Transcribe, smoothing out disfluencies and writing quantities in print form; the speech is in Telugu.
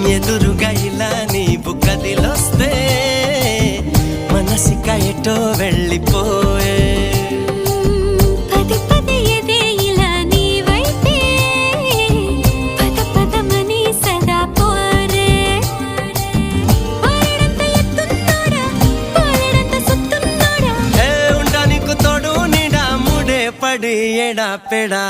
ఎదురుగా ఇలా నీవు కదిలొస్తే మనసిక ఎటో వెళ్ళిపోయే పది పది ఎదే ఇలా నీ వైపే పద పదమని సదా పోరే పారడంత ఎత్తున్నోడా పారడంత సుత్తున్నోడా ఏ ఉండా నీకు తోడు నీడా ముడే పడి ఎడా పెడా